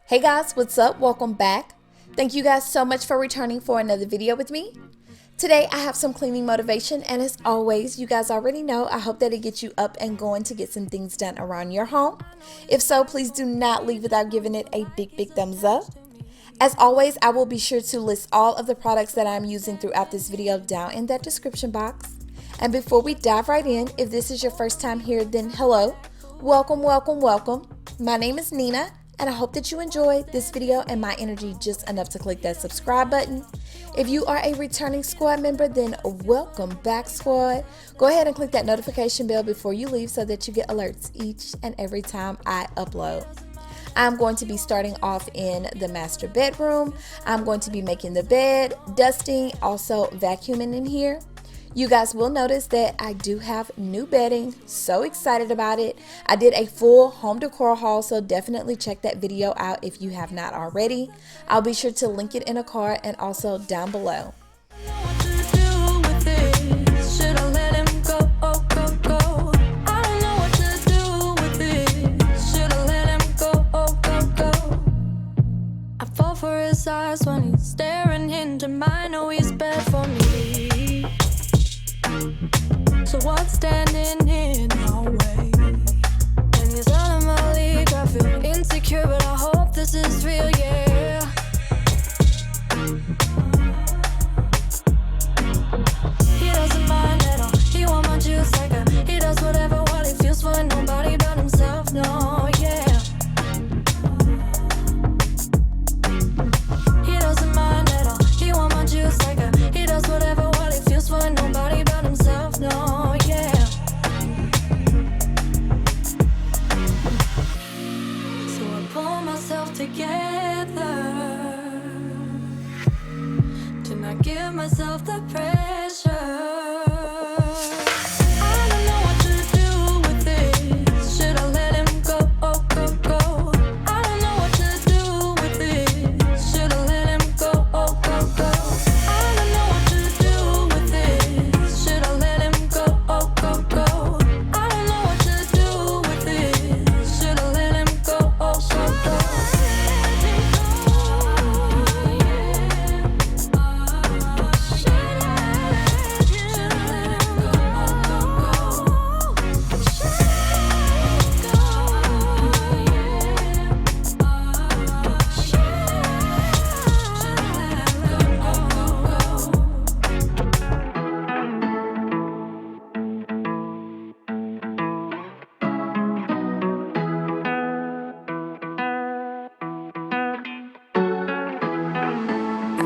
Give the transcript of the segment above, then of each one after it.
Hey guys, what's up? Welcome back. Thank you guys so much for returning for another video with me. Today I have some cleaning motivation, and as always, you guys already know, I hope that it gets you up and going to get some things done around your home. If so, please do not leave without giving it a big thumbs up. As always, I will be sure to list all of the products that I'm using throughout this video down in that description box. And before we dive right in, if this is your first time here, then hello, welcome. My name is Nina, and I hope that you enjoyed this video and my energy just enough to click that subscribe button. If you are a returning squad member, then welcome back, squad. Go ahead and click that notification bell before you leave so that you get alerts each and every time I upload. I'm going to be starting off in the master bedroom. I'm going to be making the bed, dusting, also vacuuming in here. You guys will notice that I do have new bedding. So excited about it. I did a full home decor haul, so definitely check that video out if you have not already. I'll be sure to link it in a card and also down below. I fall for his eyes when he's staring into mine. Know he's bad for me. So what's standing in our way? And he's out of my league. I feel insecure, but I hope this is real, yeah. He doesn't mind at all. He want my juice like he does whatever while he feels for nobody but himself, no, yeah. He doesn't mind at all. He want my juice like he does whatever while he feels for nobody but himself, no, yeah. So I pull myself together to not give myself the pressure. I don't know what to do with this. Should I let him go? I don't know what to do with this. Should I let him go? I don't know what to do with this. Should I let him go? I don't know what to do with this. Should I let him go?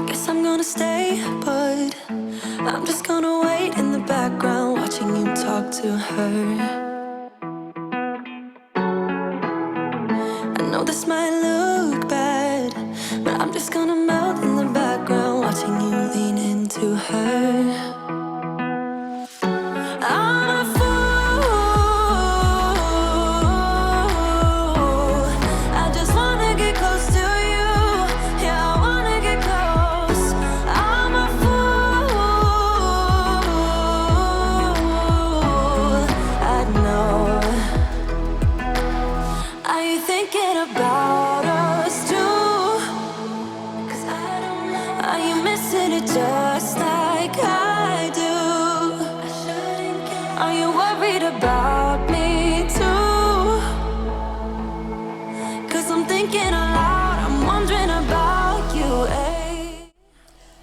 Guess I'm gonna stay, but I'm just gonna wait in the background, watching you talk to her. I know this might look bad, but I'm just gonna melt in the background, watching you lean into her. I'm a fool. I just wanna get close to you. Yeah, I wanna get close. I'm a fool. I know. Are you thinking about us too? 'Cause I don't know. Are you missing it just like I do? Are you worried about me too? 'Cause I'm thinking aloud, I'm wondering about you, eh?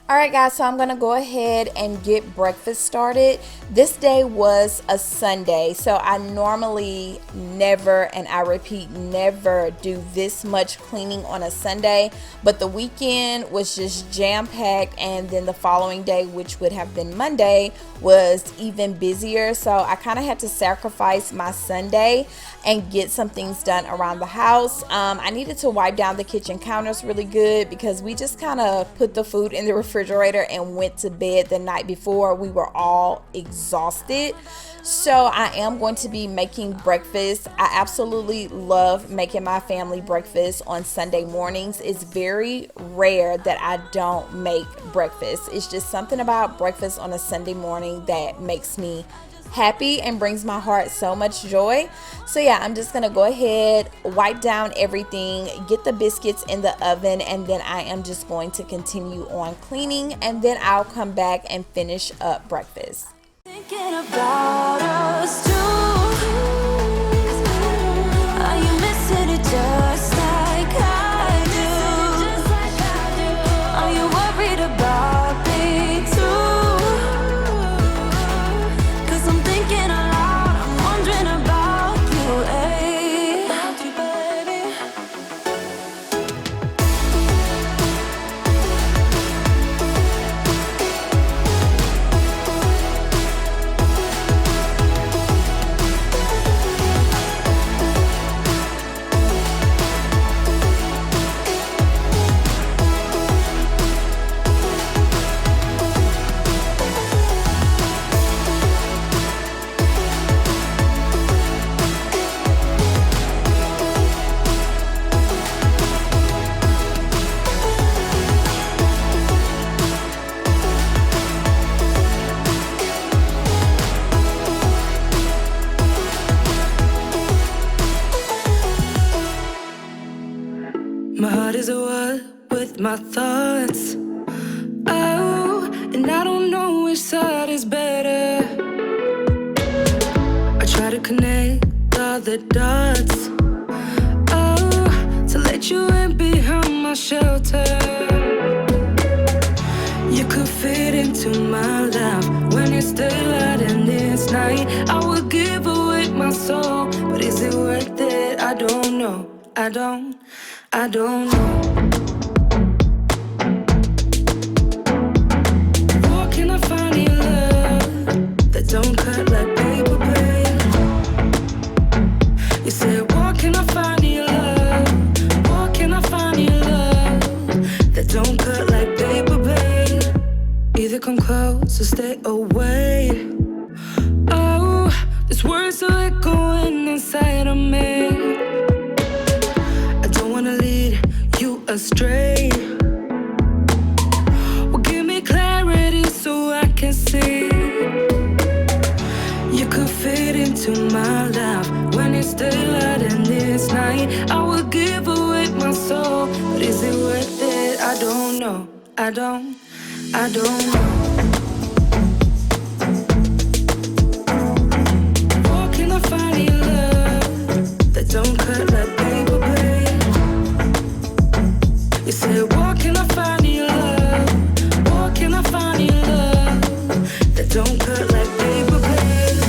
Alright guys, so I'm gonna go ahead and get breakfast started. This day was a Sunday, so I normally never, and I repeat never, do this much cleaning on a Sunday, but the weekend was just jam-packed, and then the following day, which would have been Monday, was even busier. So I kind of had to sacrifice my Sunday and get some things done around the house. I needed to wipe down the kitchen counters really good because we just kind of put the food in the refrigerator and went to bed the night before. We were all exhausted. So I am going to be making breakfast. I absolutely love making my family breakfast on Sunday mornings. It's very rare that I don't make breakfast. It's just something about breakfast on a Sunday morning that makes me happy and brings my heart so much joy. So yeah, I'm just gonna go ahead, wipe down everything, get the biscuits in the oven, and then I am just going to continue on cleaning, and then I'll come back and finish up breakfast. Thinking about us too. Are you missing it just like I do? Are you worried about me too? 'Cause I'm thinking aloud, I'm wondering about you, eh? About you, baby. My heart is at war with my thoughts. Oh, and I don't know which side is better. I try to connect all the dots. Oh, to let you in behind my shelter. You could fit into my life when it's daylight and it's night. I would give away my soul, but is it worth it? I don't know. I don't know. Where can I find your love that don't cut like paper, babe? You said, where can I find your love? Where can I find your love that don't cut like paper, babe? Either come close or stay away. Oh, this words are echoing inside of me. Astray. Well, give me clarity so I can see. You could fit into my life when it's daylight and it's night. I would give away my soul, but is it worth it? I don't know. I don't know. Where can I find your love that don't cut like paper, babe? You said, where can I find your love? Where can I find your love that don't cut like paper, babe?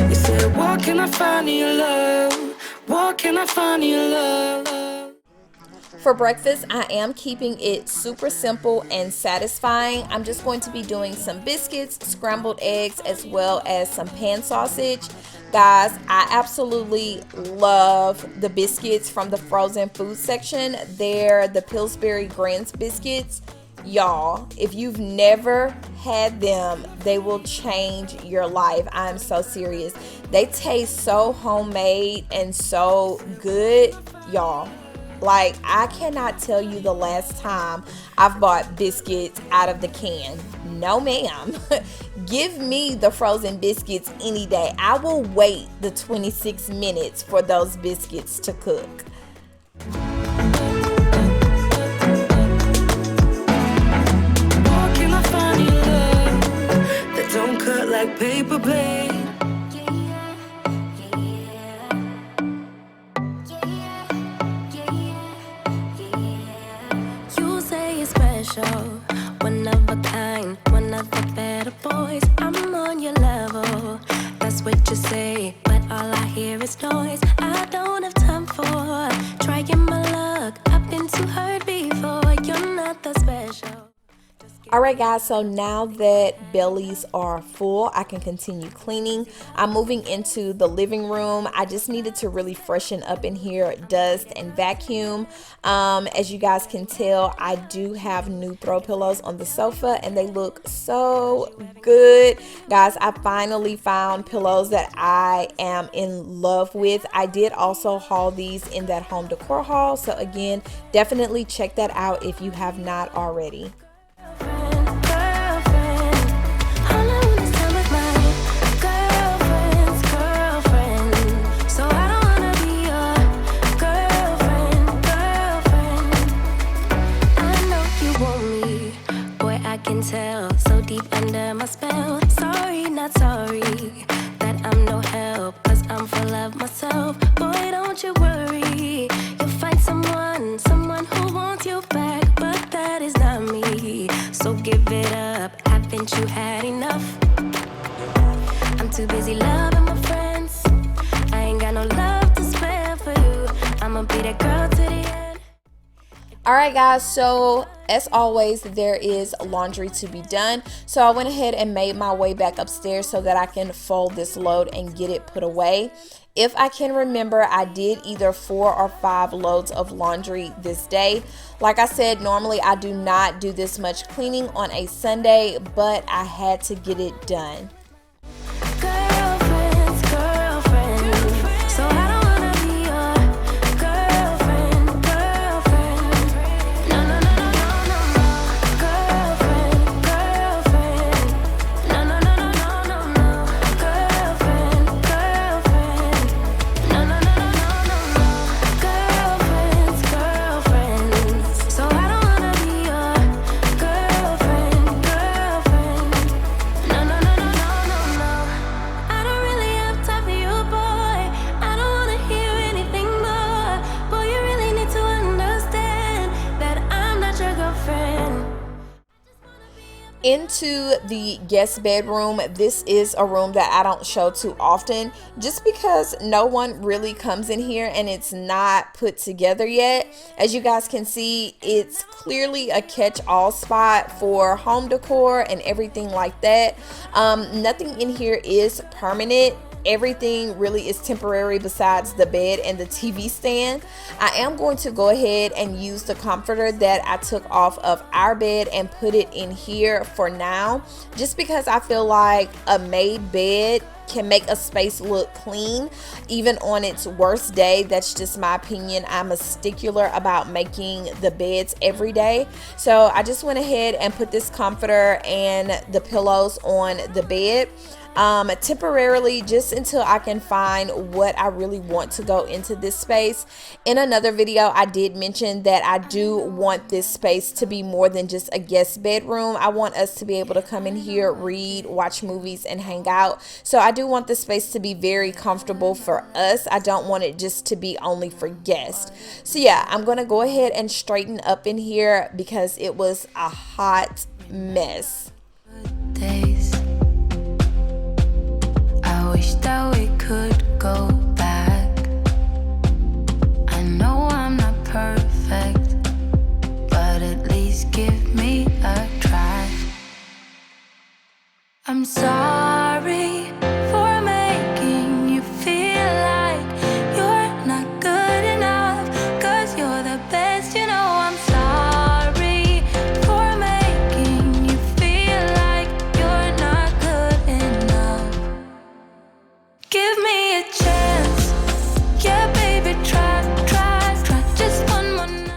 You said, where can I find your love? Where can I find your love? For breakfast, I am keeping it super simple and satisfying. I'm just going to be doing some biscuits, scrambled eggs, as well as some pan sausage. Guys, I absolutely love the biscuits from the frozen food section. They're the Pillsbury Grants biscuits. Y'all, if you've never had them, they will change your life. I'm so serious. They taste so homemade and so good, y'all. Like, I cannot tell you the last time I've bought biscuits out of the can. No, ma'am. Give me the frozen biscuits any day. I will wait the 26 minutes for those biscuits to cook. Where can I find your love that don't cut like paper, babe? One of a kind, one of the better boys. I'm on your level, that's what you say, but all I hear is noise. I don't have time for trying my luck. I've been too hurt before. You're not that special. Alright guys, so now that bellies are full, I can continue cleaning. I'm moving into the living room. I just needed to really freshen up in here, dust and vacuum. As you guys can tell, I do have new throw pillows on the sofa and they look so good. Guys, I finally found pillows that I am in love with. I did also haul these in that home decor haul, so again, definitely check that out if you have not already. Tell so deep under my spell. Sorry, not sorry that I'm no help, cause I'm full of myself. Boy, don't you worry, you'll find someone who wants you back, but that is not me. So give it up, haven't you had enough? I'm too busy loving my friends, I ain't got no love to spare for you. I'ma be that girl to the end. Alright guys, so as always, there is laundry to be done. So I went ahead and made my way back upstairs so that I can fold this load and get it put away. If I can remember, I did either 4 or 5 loads of laundry this day. Like I said, normally I do not do this much cleaning on a Sunday, but I had to get it done. Into the guest bedroom. This is a room that I don't show too often just because no one really comes in here and it's not put together yet. As you guys can see, it's clearly a catch-all spot for home decor and everything like that. Nothing in here is permanent. Everything really is temporary besides the bed and the TV stand. I am going to go ahead and use the comforter that I took off of our bed and put it in here for now, just because I feel like a made bed can make a space look clean even on its worst day. That's just my opinion. I'm a stickler about making the beds every day, so I just went ahead and put this comforter and the pillows on the bed temporarily, just until I can find what I really want to go into this space. In another video, I did mention that I do want this space to be more than just a guest bedroom. I want us to be able to come in here, read, watch movies, and hang out. So I do want the space to be very comfortable for us. I don't want it just to be only for guests. So yeah, I'm gonna go ahead and straighten up in here because it was a hot mess. Days. I wish that we could go back. I know I'm not perfect, but at least give me a try. I'm sorry for making you feel like you're not good enough, 'cause you're the best, you know. I'm sorry for making you feel like you're not good enough. Give me a chance, yeah baby, try just one more night.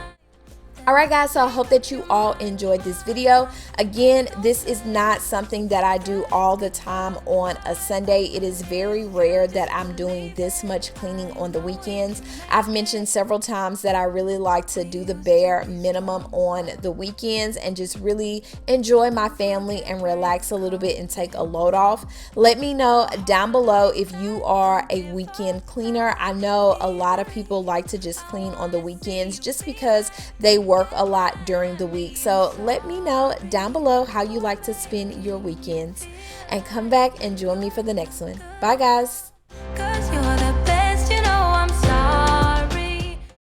Alright guys, so I hope that you all enjoyed this video. Again, this is not something that I do all the time on a Sunday. It is very rare that I'm doing this much cleaning on the weekends. I've mentioned several times that I really like to do the bare minimum on the weekends and just really enjoy my family and relax a little bit and take a load off. Let me know down below if you are a weekend cleaner. I know a lot of people like to just clean on the weekends just because they work a lot during the week. So let me know down below how you like to spend your weekends, and come back and join me for the next one. Bye guys.